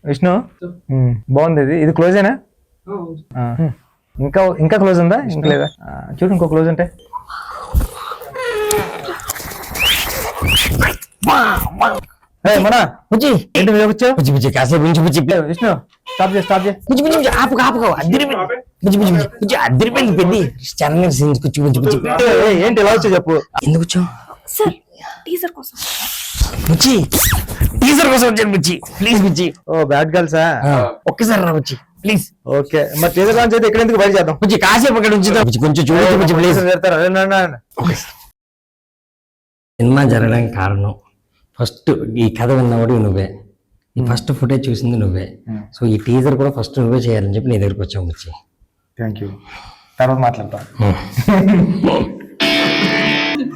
విష్ణు బాగుంది. ఇది క్లోజేనా? ఇంకా ఇంకా క్లోజ్ ఉందా? ఇంకా లేదా? చూడు ఇంకో క్లోజ్ ఉంటే. మన బుజ్జి ఏంటి మీద వచ్చావు? బుజ్జి బుజ్జి కాసేపు నుంచి బుజ్జి విష్ణు స్టాప్ చేయి. బుజ్జి బుజ్జి ఆపు అద్దరిపోయింది. బుజ్జి బుజ్జి బుజ్జి అద్దరిపోయింది పెద్ద ఛానల్ కూర్చు బుజ్జి బుజ్జి ఏంటి ఎలా వచ్చావు చెప్పు. ఎందుకు వచ్చావు? సార్ టీజర్ కోసం. బుజ్జి టీజర్ కోసం వచ్చాను బుజ్జి, ప్లీజ్ బుజ్జి. Oh bad గర్ల్సా? ఒక్కసారి రా బుజ్జి ప్లీజ్. ఓకే మరి టీజర్ లాంచ్ అయితే ఎక్కడ ఎందుకు బయట చేద్దాం బుజ్జి, కాసేపు అక్కడ ఉంచుదాం బుజ్జి, కొంచెం చూడండి బుజ్జి ప్లీజ్. సినిమా జరగడానికి కారణం ఫస్ట్ ఈ కథ విన్నవాడు నువ్వే, ఈ ఫస్ట్ ఫుటేజ్ చూసింది నువ్వే, సో ఈ టీజర్ కూడా ఫస్ట్ నువ్వే చేయాలని చెప్పి నీ దగ్గరకు వచ్చాము బుజ్జి. థ్యాంక్ యూ, తర్వాత మాట్లాడతాం.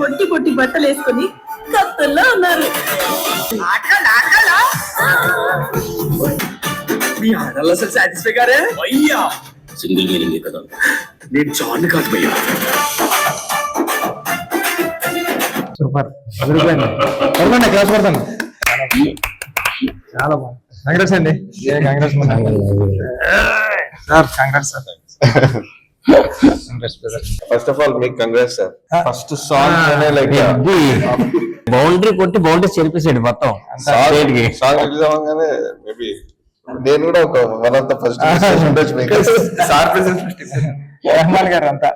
పొట్టి పొట్టి బట్టలు వేసుకొని కత్తుల్లో ఉన్నారు. మీ ఆడల్లో అసలు సాటిస్ఫై గారే అయ్యా, సింగిల్ మీనింగ్ కదా. నేను జాన్ కాదు భయ్యా. సూపర్, క్లాస్ పడతాను. చాలా బాగుంది. కంగ్రాట్స్ అండి. Sir congrats sir. First of all మీకు congrats sir. First song like boundary కొట్టి బౌండరీ చెరిపేసాడు మొత్తం సాంగ్ రిలీజ్ అవ్వగానే మేబీ నేను కూడా ఒక one of the first sir Rahman garu అంతా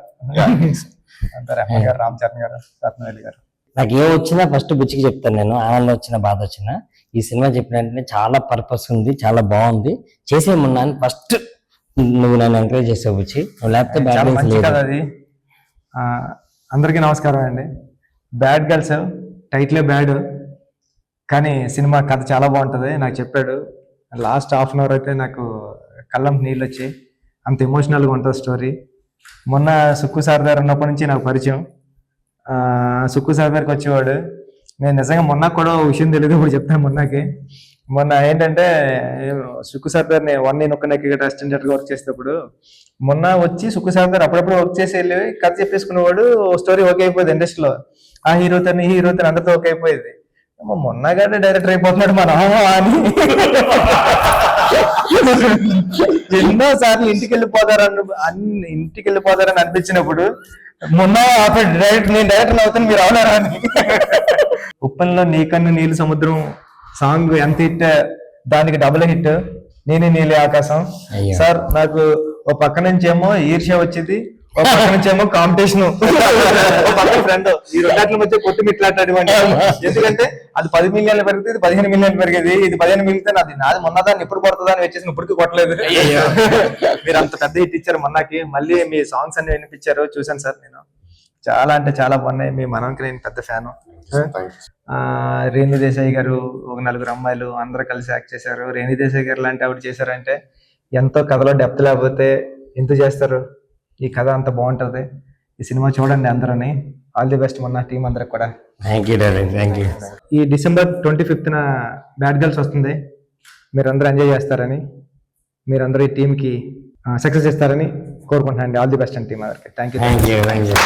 రెహమాన్ గారు, రామ్ చరణ్ గారు, రత్నవేలి గారు. నాకు ఏం వచ్చినా ఫస్ట్ బుచ్చికి చెప్తాను నేను. ఆనందం వచ్చినా బాధ వచ్చినా ఈ సినిమా చెప్పిన వెంటనే చాలా పర్పస్ ఉంది, చాలా బాగుంది, చేసేయమన్నా ఫస్ట్ నువ్వు నన్ను ఎంకరేజ్ చేసావు బుచ్చి. నువ్వు లేకపోతే అది. అందరికీ నమస్కారం అండి. బ్యాడ్ గర్ల్స్ టైటిలే బ్యాడ్, కానీ సినిమా కథ చాలా బాగుంటుంది. నాకు చెప్పాడు లాస్ట్ హాఫ్ అన్ అవర్ అయితే నాకు కళ్ళం నీళ్ళు వచ్చాయి, అంత ఎమోషనల్గా ఉంటుంది స్టోరీ. మొన్న సుక్కు సార్ దగ్గర ఉన్నప్పటి నుంచి నాకు పరిచయం. సుక్కు సార్ దగ్గరికి వచ్చేవాడు. నేను నిజంగా మొన్న కూడా విషయం తెలియదు, ఇప్పుడు చెప్తాను. మొన్న ఏంటంటే సుక్కు సార్ దగ్గర నేను ఒక్క నెక్కి అసిస్టెంట్ వర్క్ చేసేటప్పుడు మొన్న వచ్చి సుక్కు సార్ దగ్గర అప్పుడప్పుడు వర్క్ చేసి వెళ్ళి కథ చెప్పేసుకునేవాడు. స్టోరీ ఓకే అయిపోయింది ఇండస్ట్రీలో, ఆ హీరోతో అందరితో ఓకే అయిపోయింది. మొన్నగానే డైరెక్టర్ అయిపోతున్నాడు మన అని ఎన్నోసార్లు ఇంటికి వెళ్ళిపోతారని అనిపించినప్పుడు మొన్న డైరెక్ట్ నేను డైరెక్టర్ అవుతాను మీరు అవునారా అని. ఉప్పల్లో నీకన్ను నీళ్ళు సముద్రం సాంగ్ ఎంత హిట్, దానికి డబుల్ హిట్ నేనే నీలి ఆకాశం. సార్ నాకు ఓ పక్క నుంచి ఏమో ఈర్ష్య వచ్చింది, ఒక పక్క నుంచి ఏమో కాంపిటీషన్, పక్క ఫ్రెండ్. ఈ రెండాట్ల మధ్య కొట్టి మిట్లాడేటువంటి. ఎందుకంటే అది 10 మిలియన్లు పెరిగితే ఇది 15 మిలియన్లు పెరిగేది. ఇది 15 మిలిగితే నాది మొన్నదాన్ని ఎప్పుడు కొడుతుందా అని వచ్చేసి ఇప్పటికీ కొట్టలేదు. మీరు అంత పెద్ద హిట్ ఇచ్చారు మొన్నకి. మళ్ళీ మీ సాంగ్స్ అన్ని వినిపించారు, చూసాను సార్ నేను. చాలా అంటే చాలా బాగున్నాయి. మీ మనోకి నేను పెద్ద ఫ్యాను. రేణు దేశాయ్ గారు, ఒక 4 అమ్మాయిలు అందరూ కలిసి యాక్ట్ చేశారు. రేణు దేశాయ్ గారు లాంటి ఆవిడ చేశారంటే ఎంతో కథలో డెప్త్ లేకపోతే ఎంత చేస్తారు. ఈ కథ అంత బాగుంటది. ఈ సినిమా చూడండి అందరని. ఆల్ ది బెస్ట్ మొన్న టీం అందరికి కూడా. Thank you. ఈ December 25th బ్యాడ్ గర్ల్స్ వస్తుంది. మీరందరూ ఎంజాయ్ చేస్తారని, మీరందరూ ఈ టీంకి సక్సెస్ ఇస్తారని కోరుకుంటున్నాను. ఆల్ ది బెస్ట్ అండి టీం అందరికి. Thank you.